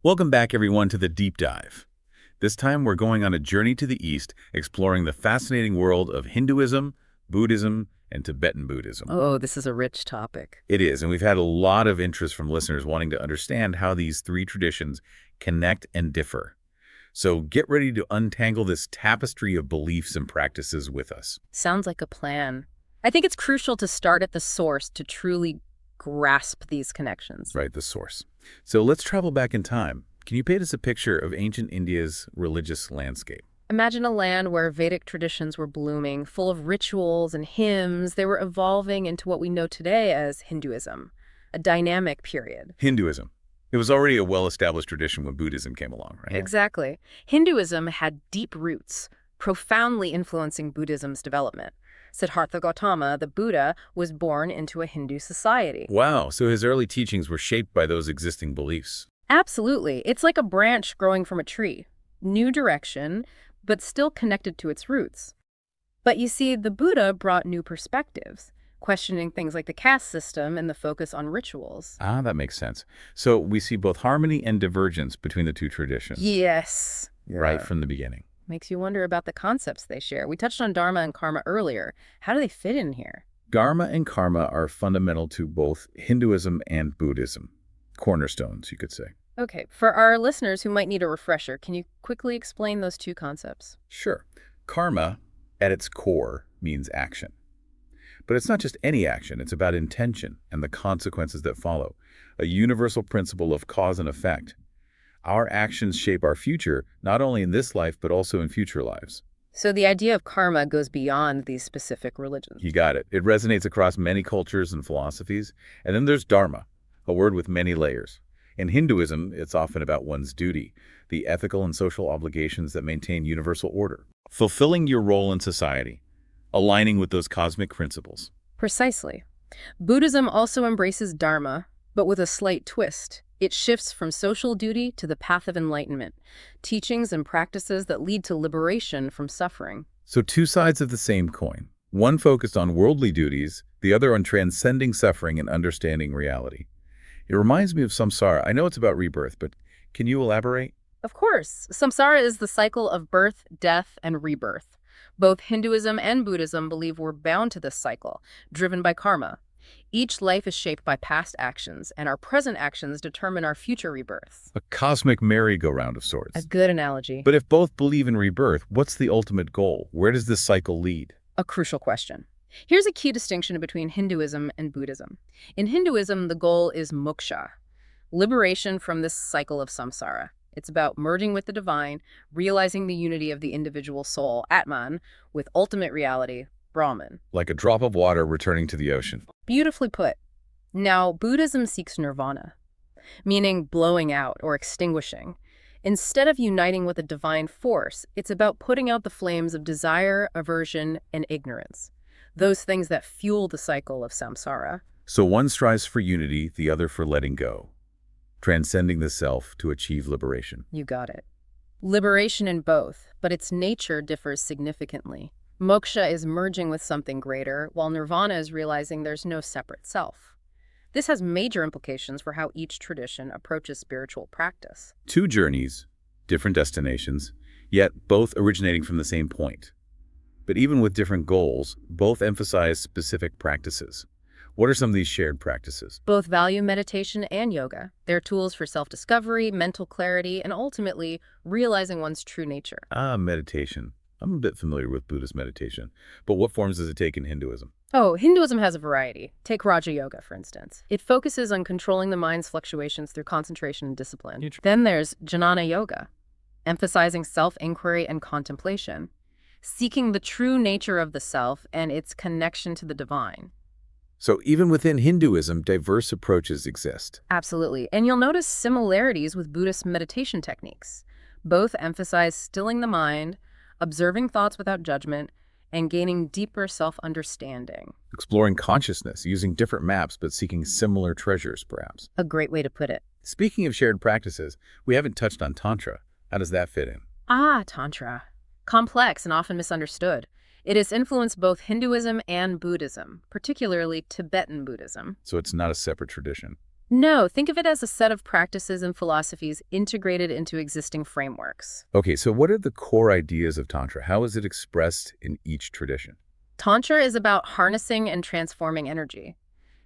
Welcome back, everyone, to the Deep Dive. This time, we're going on a journey to the East, exploring the fascinating world of Hinduism, Buddhism, and Tibetan Buddhism. Oh, this is a rich topic. It is, and we've had a lot of interest from listeners wanting to understand how these three traditions connect and differ. So get ready to untangle this tapestry of beliefs and practices with us. Sounds like a plan. I think it's crucial to start at the source to truly grasp these connections. Right, the source. So let's travel back in time. Can you paint us a picture of ancient India's religious landscape? Imagine a land where Vedic traditions were blooming, full of rituals and hymns. They were evolving into what we know today as Hinduism, a dynamic period. Hinduism. It was already a well-established tradition when Buddhism came along, right? Exactly. Hinduism had deep roots, profoundly influencing Buddhism's development. Siddhartha Gautama, the Buddha, was born into a Hindu society. Wow, so his early teachings were shaped by those existing beliefs. Absolutely. It's like a branch growing from a tree. New direction, but still connected to its roots. But you see, the Buddha brought new perspectives, questioning things like the caste system and the focus on rituals. Ah, that makes sense. So we see both harmony and divergence between the two traditions. Yes. Right from the beginning. Makes you wonder about the concepts they share. We touched on dharma and karma earlier. How do they fit in here? Dharma and karma are fundamental to both Hinduism and Buddhism. Cornerstones, you could say. Okay, for our listeners who might need a refresher, can you quickly explain those two concepts? Sure. Karma, at its core, means action. But it's not just any action. It's about intention and the consequences that follow, a universal principle of cause and effect. Our actions shape our future, not only in this life, but also in future lives. So the idea of karma goes beyond these specific religions. You got it. It resonates across many cultures and philosophies. And then there's dharma, a word with many layers. In Hinduism, it's often about one's duty, the ethical and social obligations that maintain universal order, fulfilling your role in society, aligning with those cosmic principles. Precisely. Buddhism also embraces dharma, but with a slight twist. It shifts from social duty to the path of enlightenment, teachings and practices that lead to liberation from suffering. So two sides of the same coin, one focused on worldly duties, the other on transcending suffering and understanding reality. It reminds me of samsara. I know it's about rebirth, but can you elaborate? Of course. Samsara is the cycle of birth, death, and rebirth. Both Hinduism and Buddhism believe we're bound to this cycle, driven by karma. Each life is shaped by past actions, and our present actions determine our future rebirths. A cosmic merry-go-round of sorts. A good analogy. But if both believe in rebirth, what's the ultimate goal? Where does this cycle lead? A crucial question. Here's a key distinction between Hinduism and Buddhism. In Hinduism, the goal is moksha, liberation from this cycle of samsara. It's about merging with the divine, realizing the unity of the individual soul, Atman, with ultimate reality, Brahman. Like a drop of water returning to the ocean. Beautifully put. Now, Buddhism seeks nirvana, meaning blowing out or extinguishing. Instead of uniting with a divine force, it's about putting out the flames of desire, aversion, and ignorance. Those things that fuel the cycle of samsara. So one strives for unity, the other for letting go, transcending the self to achieve liberation. You got it. Liberation in both, but its nature differs significantly. Moksha is merging with something greater, while nirvana is realizing there's no separate self. This has major implications for how each tradition approaches spiritual practice. Two journeys, different destinations, yet both originating from the same point. But even with different goals, both emphasize specific practices. What are some of these shared practices? Both value meditation and yoga. They're tools for self-discovery, mental clarity, and ultimately realizing one's true nature. Ah, meditation. I'm a bit familiar with Buddhist meditation, but what forms does it take in Hinduism? Oh, Hinduism has a variety. Take Raja Yoga, for instance. It focuses on controlling the mind's fluctuations through concentration and discipline. Then there's Jnana Yoga, emphasizing self-inquiry and contemplation, seeking the true nature of the self and its connection to the divine. So even within Hinduism, diverse approaches exist. Absolutely. And you'll notice similarities with Buddhist meditation techniques. Both emphasize stilling the mind, observing thoughts without judgment, and gaining deeper self-understanding. Exploring consciousness, using different maps but seeking similar treasures, perhaps. A great way to put it. Speaking of shared practices, we haven't touched on Tantra. How does that fit in? Ah, Tantra. Complex and often misunderstood. It has influenced both Hinduism and Buddhism, particularly Tibetan Buddhism. So it's not a separate tradition. No, think of it as a set of practices and philosophies integrated into existing frameworks. Okay, so what are the core ideas of Tantra? How is it expressed in each tradition? Tantra is about harnessing and transforming energy.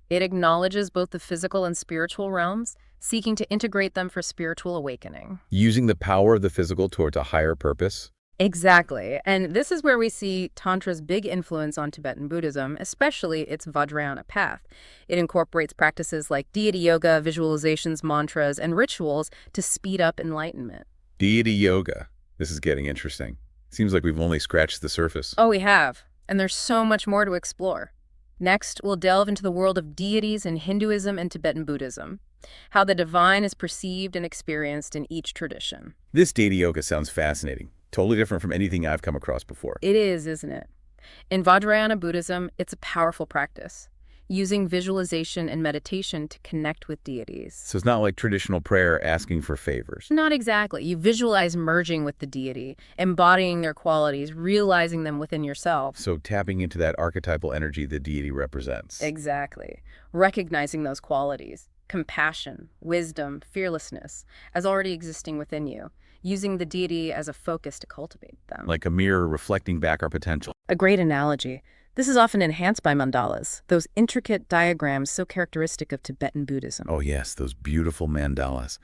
It acknowledges both the physical and spiritual realms, seeking to integrate them for spiritual awakening. Using the power of the physical towards a higher purpose? Exactly. And this is where we see Tantra's big influence on Tibetan Buddhism, especially its Vajrayana path. It incorporates practices like deity yoga, visualizations, mantras, and rituals to speed up enlightenment. Deity yoga. This is getting interesting. Seems like we've only scratched the surface. Oh, we have. And there's so much more to explore. Next, we'll delve into the world of deities in Hinduism and Tibetan Buddhism, how the divine is perceived and experienced in each tradition. This deity yoga sounds fascinating. Totally different from anything I've come across before. It is, isn't it? In Vajrayana Buddhism, it's a powerful practice, using visualization and meditation to connect with deities. So it's not like traditional prayer asking for favors. Not exactly. You visualize merging with the deity, embodying their qualities, realizing them within yourself. So tapping into that archetypal energy the deity represents. Exactly. Recognizing those qualities, compassion, wisdom, fearlessness, as already existing within you, using the deity as a focus to cultivate them. Like a mirror reflecting back our potential. A great analogy. This is often enhanced by mandalas, those intricate diagrams so characteristic of Tibetan Buddhism. Oh yes, those beautiful mandalas.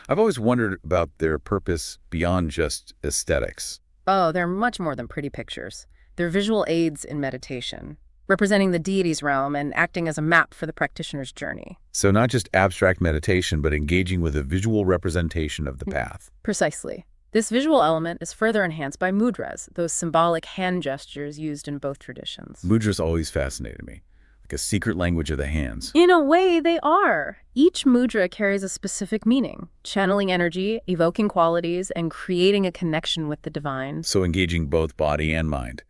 I've always wondered about their purpose beyond just aesthetics. Oh, they're much more than pretty pictures. They're visual aids in meditation, representing the deity's realm and acting as a map for the practitioner's journey. So not just abstract meditation, but engaging with a visual representation of the path. Precisely. This visual element is further enhanced by mudras, those symbolic hand gestures used in both traditions. Mudras always fascinated me, like a secret language of the hands. In a way, they are. Each mudra carries a specific meaning, channeling energy, evoking qualities, and creating a connection with the divine. So engaging both body and mind.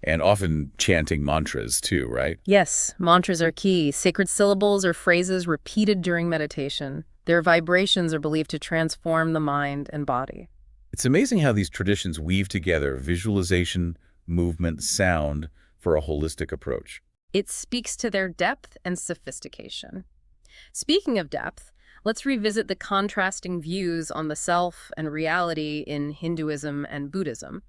And often chanting mantras too, right? Yes, mantras are key, sacred syllables or phrases repeated during meditation. Their vibrations are believed to transform the mind and body. It's amazing how these traditions weave together visualization, movement, sound for a holistic approach. It speaks to their depth and sophistication. Speaking of depth, let's revisit the contrasting views on the self and reality in Hinduism and Buddhism.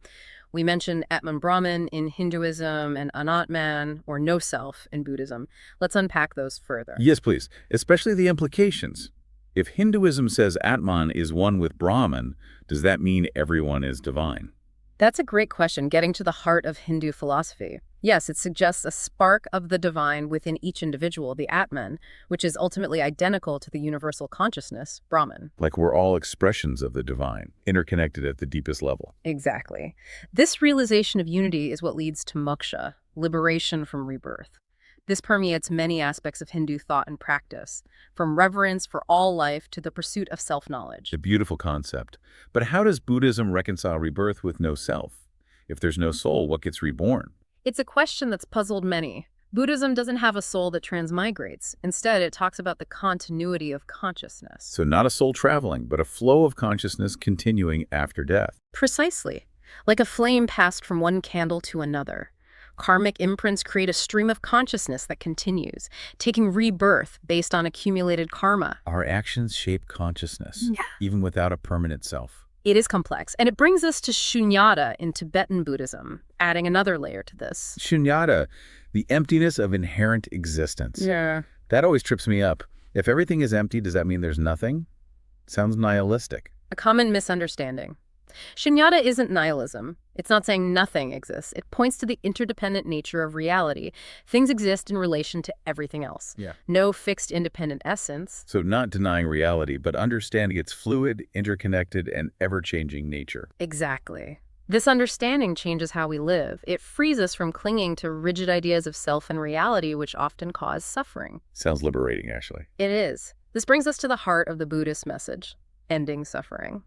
We mentioned Atman Brahman in Hinduism and Anatman, or no self, in Buddhism. Let's unpack those further. Yes, please, especially the implications. If Hinduism says Atman is one with Brahman, does that mean everyone is divine? That's a great question, getting to the heart of Hindu philosophy. Yes, it suggests a spark of the divine within each individual, the Atman, which is ultimately identical to the universal consciousness, Brahman. Like we're all expressions of the divine, interconnected at the deepest level. Exactly. This realization of unity is what leads to moksha, liberation from rebirth. This permeates many aspects of Hindu thought and practice, from reverence for all life to the pursuit of self-knowledge. A beautiful concept. But how does Buddhism reconcile rebirth with no self? If there's no soul, what gets reborn? It's a question that's puzzled many. Buddhism doesn't have a soul that transmigrates. Instead, it talks about the continuity of consciousness. So not a soul traveling, but a flow of consciousness continuing after death. Precisely. Like a flame passed from one candle to another. Karmic imprints create a stream of consciousness that continues, taking rebirth based on accumulated karma. Our actions shape consciousness, even without a permanent self. It is complex, and it brings us to shunyata in Tibetan Buddhism, adding another layer to this. Shunyata, the emptiness of inherent existence. Yeah. That always trips me up. If everything is empty, does that mean there's nothing? Sounds nihilistic. A common misunderstanding. Shunyata isn't nihilism. It's not saying nothing exists. It points to the interdependent nature of reality. Things exist in relation to everything else. No fixed independent essence. So not denying reality, but understanding its fluid, interconnected, and ever-changing nature. Exactly. This understanding changes how we live. It frees us from clinging to rigid ideas of self and reality, which often cause suffering. Sounds liberating, actually. It is. This brings us to the heart of the Buddhist message, ending suffering.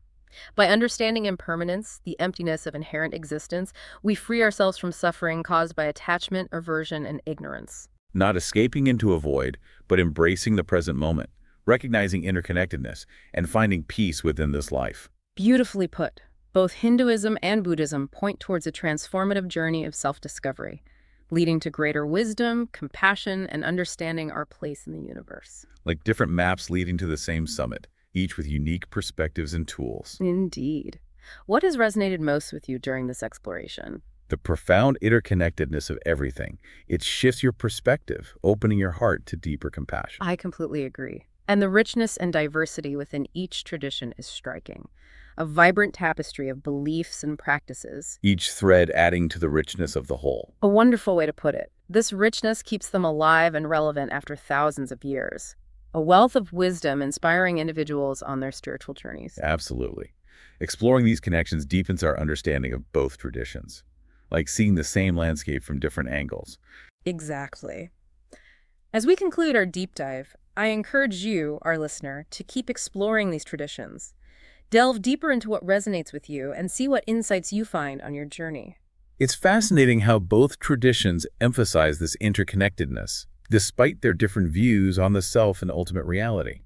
By understanding impermanence, the emptiness of inherent existence, we free ourselves from suffering caused by attachment, aversion, and ignorance. Not escaping into a void, but embracing the present moment, recognizing interconnectedness, and finding peace within this life. Beautifully put. Both Hinduism and Buddhism point towards a transformative journey of self-discovery. leading to greater wisdom, compassion, and understanding our place in the universe. Like different maps leading to the same summit, each with unique perspectives and tools. Indeed. What has resonated most with you during this exploration? The profound interconnectedness of everything. It shifts your perspective, opening your heart to deeper compassion. I completely agree. And the richness and diversity within each tradition is striking. A vibrant tapestry of beliefs and practices. Each thread adding to the richness of the whole. A wonderful way to put it. This richness keeps them alive and relevant after thousands of years. A wealth of wisdom inspiring individuals on their spiritual journeys. Absolutely. Exploring these connections deepens our understanding of both traditions, like seeing the same landscape from different angles. Exactly. As we conclude our deep dive, I encourage you, our listener, to keep exploring these traditions. Delve deeper into what resonates with you and see what insights you find on your journey. It's fascinating how both traditions emphasize this interconnectedness, despite their different views on the self and ultimate reality.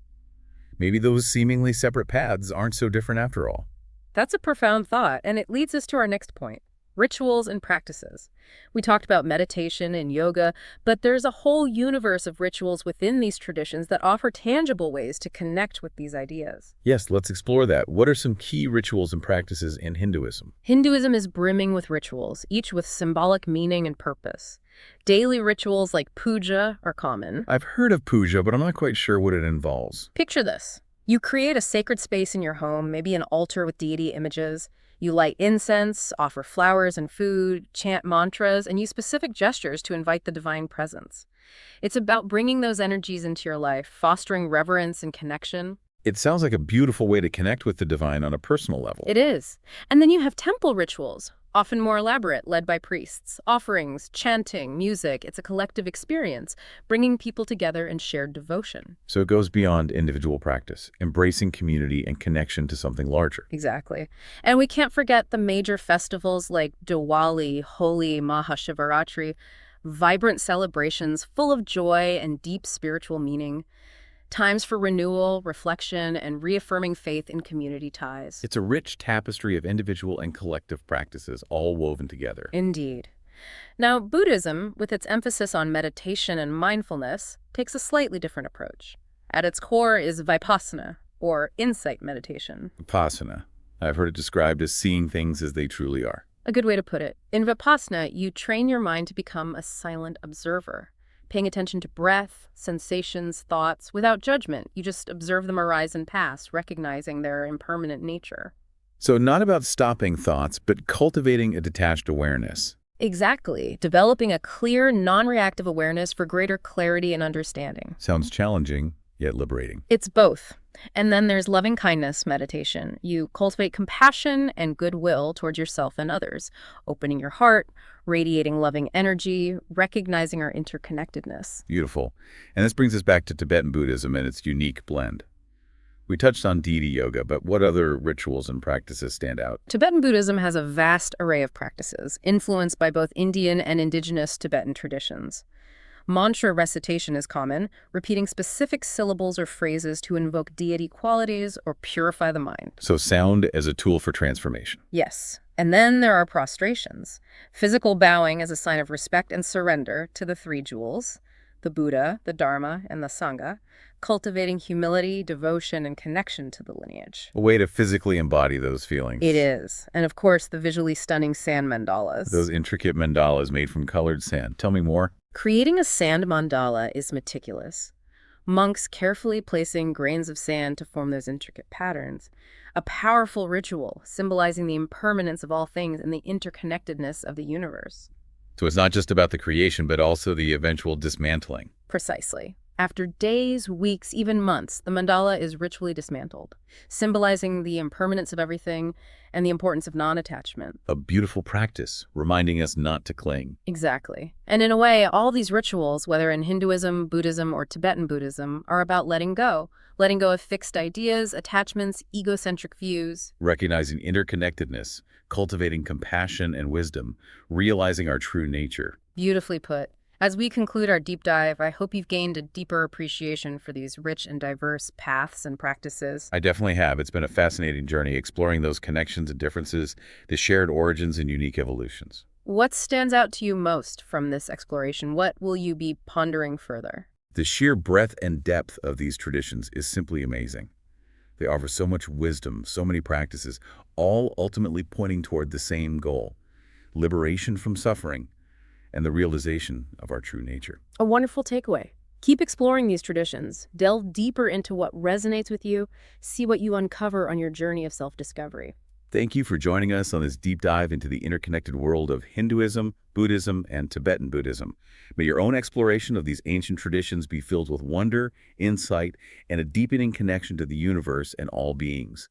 Maybe those seemingly separate paths aren't so different after all. That's a profound thought, and it leads us to our next point. Rituals and practices. We talked about meditation and yoga, but there's a whole universe of rituals within these traditions that offer tangible ways to connect with these ideas. Yes, let's explore that. What are some key rituals and practices in Hinduism? Hinduism is brimming with rituals, each with symbolic meaning and purpose. Daily rituals like puja are common. I've heard of puja, but I'm not quite sure what it involves. Picture this. You create a sacred space in your home, maybe an altar with deity images. You light incense, offer flowers and food, chant mantras, and use specific gestures to invite the divine presence. It's about bringing those energies into your life, fostering reverence and connection. It sounds like a beautiful way to connect with the divine on a personal level. It is. And then you have temple rituals, often more elaborate, led by priests. Offerings, chanting, music, it's a collective experience, bringing people together in shared devotion. So it goes beyond individual practice, embracing community and connection to something larger. Exactly. And we can't forget the major festivals like Diwali, Holi, Mahashivaratri, vibrant celebrations full of joy and deep spiritual meaning. Times for renewal, reflection, and reaffirming faith in community ties. It's a rich tapestry of individual and collective practices, all woven together. Indeed. Now, Buddhism, with its emphasis on meditation and mindfulness, takes a slightly different approach. At its core is vipassana, or insight meditation. Vipassana. I've heard it described as seeing things as they truly are. A good way to put it. In vipassana, you train your mind to become a silent observer. Paying attention to breath, sensations, thoughts, without judgment. You just observe them arise and pass, recognizing their impermanent nature. So not about stopping thoughts, but cultivating a detached awareness. Exactly. Developing a clear, non-reactive awareness for greater clarity and understanding. Sounds challenging, yet liberating. It's both. And then there's loving-kindness meditation. You cultivate compassion and goodwill towards yourself and others, opening your heart, radiating loving energy, recognizing our interconnectedness. Beautiful. And this brings us back to Tibetan Buddhism and its unique blend. We touched on deity yoga, but what other rituals and practices stand out? Tibetan Buddhism has a vast array of practices, influenced by both Indian and indigenous Tibetan traditions. Mantra recitation is common, repeating specific syllables or phrases to invoke deity qualities or purify the mind. So sound as a tool for transformation. Yes. And then there are prostrations. Physical bowing as a sign of respect and surrender to the three jewels, the Buddha, the Dharma, and the Sangha, cultivating humility, devotion, and connection to the lineage. A way to physically embody those feelings. It is. And of course, the visually stunning sand mandalas. Those intricate mandalas made from colored sand. Tell me more. Creating a sand mandala is meticulous. Monks carefully placing grains of sand to form those intricate patterns. A powerful ritual symbolizing the impermanence of all things and the interconnectedness of the universe. So it's not just about the creation, but also the eventual dismantling. Precisely. After days, weeks, even months, the mandala is ritually dismantled, symbolizing the impermanence of everything and the importance of non-attachment. A beautiful practice, reminding us not to cling. Exactly. And in a way, all these rituals, whether in Hinduism, Buddhism, or Tibetan Buddhism, are about letting go of fixed ideas, attachments, egocentric views. Recognizing interconnectedness, cultivating compassion and wisdom, realizing our true nature. Beautifully put. As we conclude our deep dive, I hope you've gained a deeper appreciation for these rich and diverse paths and practices. I definitely have. It's been a fascinating journey exploring those connections and differences, the shared origins and unique evolutions. What stands out to you most from this exploration? What will you be pondering further? The sheer breadth and depth of these traditions is simply amazing. They offer so much wisdom, so many practices, all ultimately pointing toward the same goal: liberation from suffering and the realization of our true nature. A wonderful takeaway. Keep exploring these traditions. Delve deeper into what resonates with you. See what you uncover on your journey of self-discovery. Thank you for joining us on this deep dive into the interconnected world of Hinduism, Buddhism, and Tibetan Buddhism. May your own exploration of these ancient traditions be filled with wonder, insight, and a deepening connection to the universe and all beings.